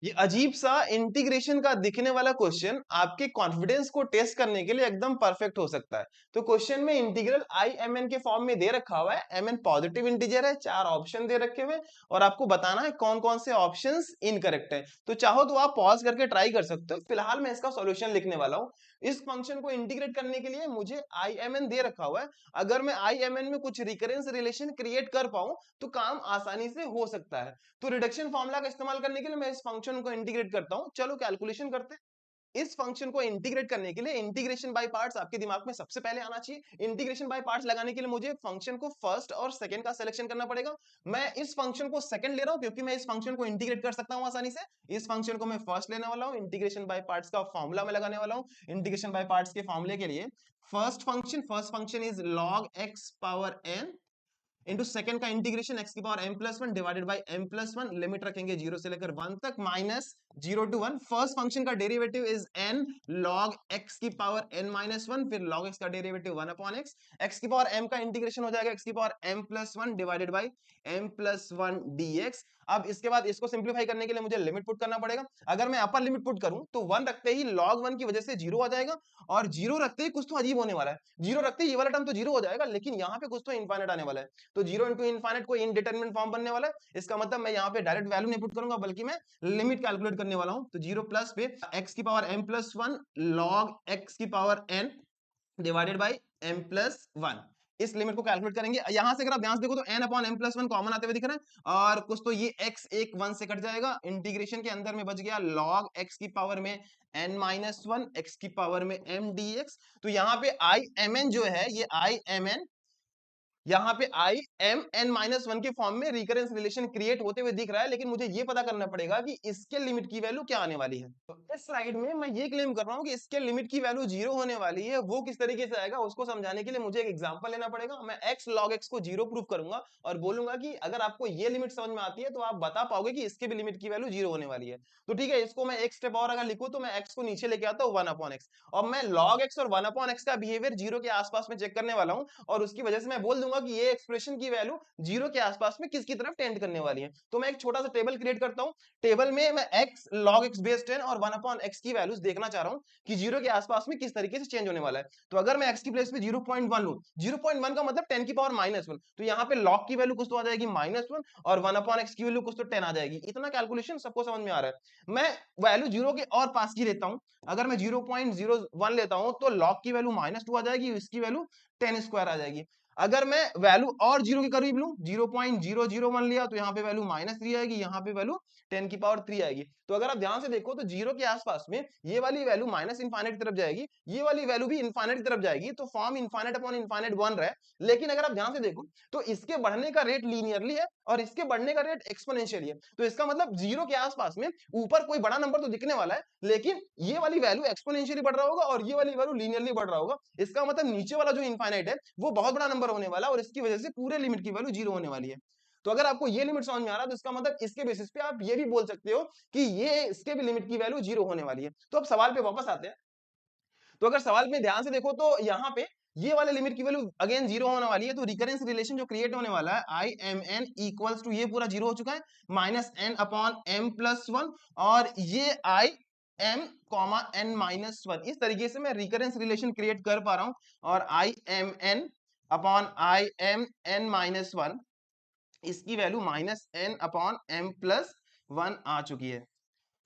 ये अजीब सा इंटीग्रेशन का दिखने वाला क्वेश्चन आपके कॉन्फिडेंस को टेस्ट करने के लिए एकदम परफेक्ट हो सकता है। तो क्वेश्चन में इंटीग्रल आई एम एन के फॉर्म में दे रखा हुआ है। एम एन पॉजिटिव इंटीजर है, 4 ऑप्शन दे रखे हुए और आपको बताना है कौन कौन से ऑप्शंस इनकरेक्ट है। तो चाहो तो आप पॉज करके ट्राई कर सकते हो। फिलहाल मैं इसका सॉल्यूशन लिखने वाला हूँ। इस फंक्शन को इंटीग्रेट करने के लिए मुझे आई एम एन दे रखा हुआ है। अगर मैं आई एम एन में कुछ रिकरेंस रिलेशन क्रिएट कर पाऊं तो काम आसानी से हो सकता है। तो रिडक्शन फॉर्मूला का इस्तेमाल करने के लिए मैं इस फंक्शन को इंटीग्रेट करता हूं। चलो कैलकुलेशन करते हैं। इस फंक्शन को इंटीग्रेट करने के लिए इंटीग्रेशन बाय पार्ट्स आपके दिमाग में सबसे पहले आना चाहिए। इंटीग्रेशन बाय पार्ट्स लगाने के लिए मुझे फंक्शन को फर्स्ट और सेकंड का सिलेक्शन करना पड़ेगा। मैं इस फंक्शन को सेकंड ले रहा हूं क्योंकि मैं इस फंक्शन को इंटीग्रेट कर सकता हूं आसानी से। इस फंक्शन को मैं फर्स्ट लेने वाला हूं। इंटीग्रेशन बाय पार्ट्स का फॉर्मूला मैं लगाने वाला हूं। इंटीग्रेशन बाय पार्ट्स के फॉर्मूले के लिए first function is log x power n into second का इंटीग्रेशन x की power m plus one divided by m plus one, limit रखेंगे 0 से लेकर 1 तक, माइनस 0 टू 1। फर्स्ट फंक्शन का derivative is n log x की पावर n माइनस वन, फिर log x का डेरिवेटिव 1 अपॉन x। x की पावर m का इंटीग्रेशन हो जाएगा x की power m plus one divided by m plus one dx। अब इसके बाद इसको सिंप्लीफाई करने के लिए मुझे लिमिट पुट करना पड़ेगा। अगर मैं अपर लिमिट पुट करूं तो 1 रखते ही log 1 की वजह से 0 आ जाएगा, और 0 रखते ही कुछ तो अजीब होने वाला है। 0 रखते ही ये वाला टर्म तो 0 हो जाएगा, लेकिन यहाँ पे कुछ तो इनफाइनाइट आने वाला है। तो 0 इंटू इनफाइनाइट को इनडिटरमिनेट फॉर्म बनने वाला है। इसका मतलब मैं यहाँ पे डायरेक्ट वैल्यू नहीं पुट करूंगा, बल्कि मैं लिमिट कैलकुलेट करने वाला हूँ। तो 0 प्लस पे x की power m plus one log x की power n divided by m plus one, इस लिमिट को कैलकुलेट करेंगे। यहां से अगर आप ध्यान से देखो तो n upon m plus one common आते हुए दिख रहा है, और कुछ तो ये x एक 1 से कट जाएगा। इंटीग्रेशन के अंदर में बच गया log x की पावर में n माइनस वन x की पावर में m dx। तो यहाँ पे आई एम एन जो है, ये आई एम एन यहाँ पे I M N minus one के फॉर्म में रिकरेंस रिलेशन क्रिएट होते हुए दिख रहा है, लेकिन मुझे ये पता करना पड़ेगा कि इसके लिमिट की वैल्यू क्या आने वाली है। तो इस स्लाइड में मैं ये क्लेम कर रहा हूँ कि इसके लिमिट की वैल्यू 0 होने वाली है। वो किस तरीके से आएगा उसको समझाने के लिए मुझे एक एग्जांपल लेना पड़ेगा। मैं x log x को 0 प्रूफ करूंगा और बोलूंगा कि अगर आपको ये लिमिट समझ में आती है तो आप बता पाओगे कि इसके भी लिमिट की वैल्यू 0 होने वाली है। तो ठीक है, इसको मैं एक स्टेप और अगर लिखूं तो मैं x को नीचे लेके आता हूँ 1 अपॉन एक्स, और मैं log x और 1 अपॉन एक्स का बिहेवियर 0 के आसपास में चेक करने वाला हूँ, और उसकी वजह से मैं बोल दूंगा कि ये एक्सप्रेशन की वैल्यू 0 के आसपास में किसकी तरफ टेंड करने वाली है। तो मैं एक छोटा सा टेबल क्रिएट करता हूँ। टेबल में मैं x log x बेस 10 और 1 अपॉन x की वैल्यूज देखना चाह रहा हूँ कि 0 के आसपास में किस तरीके से चेंज होने वाला है। तो अगर मैं x की प्लेस पे 0.1 लूं, 0.1 का मतलब 10 की पावर माइनस वन, तो यहाँ पे log की वैल्यू कुछ तो आ जाएगी माइनस वन, और 1 अपॉन x की वैल्यू कुछ तो 10 आ जाएगी। इतना कैलकुलेशन सबको समझ में आ रहा है। मैं वैल्यू 0 के और पास की लेता हूँ। अगर मैं 0.01 लेता हूँ तो log की वैल्यू माइनस टू आ जाएगी, इसकी वैल्यू 10 स्क्वायर आ जाएगी। अगर मैं वैल्यू और 0 के करीब लूं, 0.001 लिया, तो यहाँ पे वैल्यू माइनस थ्री आएगी, यहाँ पे वैल्यू 10 की पावर 3 आएगी। तो अगर आप ध्यान से देखो तो 0 के आसपास में ये वाली वैल्यू माइनस इनफाइनाइट की तरफ जाएगी, ये वाली वैल्यू भी इनफाइनाइट की तरफ जाएगी। तो फॉर्म इनफाइनाइट अपॉन इनफाइनाइट बन रहा है। लेकिन अगर आप ध्यान से देखो तो इसके बढ़ने का रेट लीनियरली है और इसके बढ़ने का रेट एक्सपोनेंशियली है। तो इसका मतलब 0 के आसपास में ऊपर कोई बड़ा नंबर तो दिखने वाला है, लेकिन ये वाली वैल्यू एक्सपोनेंशियली बढ़ रहा होगा और ये वाली वैल्यू लीनियरली बढ़ रहा होगा। इसका मतलब नीचे वाला जो इनफाइनाइट है वो बहुत बड़ा नंबर होने वाला है, और इसकी वजह से पूरे लिमिट की वैल्यू 0 होने वाली है। तो अगर आपको ये लिमिट समझ में आ रहा है तो इसका मतलब इसके बेसिस पे आप ये भी बोल सकते हो कि ये इसके भी लिमिट की वैल्यू 0 होने वाली है। तो अब सवाल पे वापस आते हैं। तो अगर सवाल में ध्यान से देखो तो यहाँ पे ये वाले लिमिट की वैल्यू अगेन 0 होने वाली है। तो रिकरेंस रिलेशन जो क्रिएट होने वाला है I M N equals to, ये पूरा 0 हो चुका है, minus N upon M plus one, और ये I M comma N minus one. इस तरीके से मैं रिकरेंस रिलेशन क्रिएट कर पा रहा हूं, और I M N upon I M N minus one, इसकी value minus N upon M plus one आ चुकी है।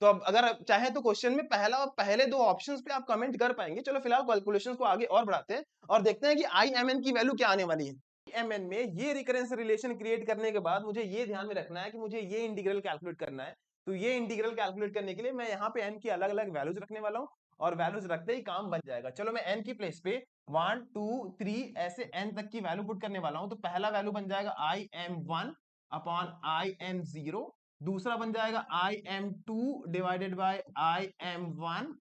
तो अब अगर आप चाहे तो क्वेश्चन में पहले दो ऑप्शंस पे आप कमेंट कर पाएंगे। चलो फिलहाल कैलकुलेशंस को आगे और बढ़ाते हैं और देखते हैं कि आई एम एन की वैल्यू क्या आने वाली है। एम एन में ये रिकरेंस रिलेशन क्रिएट करने के बाद मुझे ये ध्यान में रखना है कि मुझे ये इंटीग्रल कैलकुलेट करना है। तो ये इंटीग्रल कैलकुलेट करने के लिए मैं यहाँ पे एन की अलग अलग वैल्यूज रखने वाला हूँ, और वैल्यूज रखते ही काम बन जाएगा। चलो मैं एन की प्लेस पे 1 2 3 ऐसे एन तक की वैल्यू पुट करने वाला हूँ। तो पहला वैल्यू बन जाएगा I M one upon I M zero, दूसरा बन जाएगा I M two divided by I M one,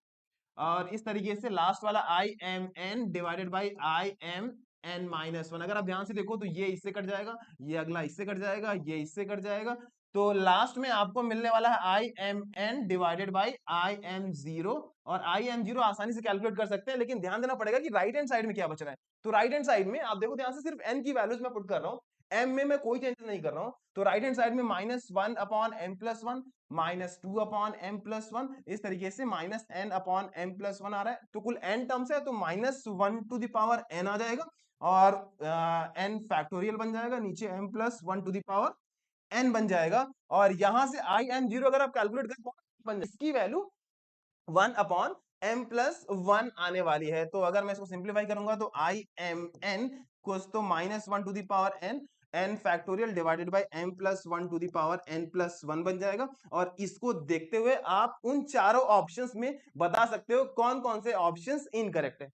और इस तरीके से लास्ट वाला I M N divided by I M N minus one. अगर आप ध्यान से देखो तो ये इससे कट जाएगा, ये अगला इससे कट जाएगा, ये इससे कट जाएगा। तो लास्ट में आपको मिलने वाला है I M N divided by I M zero, और आई एम जीरो आसानी से कैलकुलेट कर सकते हैं, लेकिन ध्यान देना पड़ेगा कि राइट हैंड साइड में क्या बच रहा है। तो राइट हैंड साइड में आप देखो ध्यान से, सिर्फ एन की वैल्यूज मैं पुट कर रहा हूँ। m में मैं कोई चेंज नहीं कर रहा हूं, तो राइट हैंड साइड में -1 upon m plus one, -2 upon m plus one, इस तरीके से -n upon m plus one आ रहा है। तो कुल n टर्म्स है, तो -1 टू द पावर n आ जाएगा और n फैक्टोरियल बन जाएगा, नीचे m plus 1 to the power n बन जाएगा। और यहां से i m 0 अगर आप कैलकुलेट कर, इसकी वैल्यू 1 अपॉन m प्लस 1 आने वाली है। तो अगर मैं इसको सिंप्लीफाई करूंगा तो आई एम एन कुछ तो -1 to the power n factorial divided by m plus 1 to the power n plus 1 बन जाएगा। और इसको देखते हुए आप उन चारों ऑप्शंस में बता सकते हो कौन कौन से ऑप्शंस इनकरेक्ट है।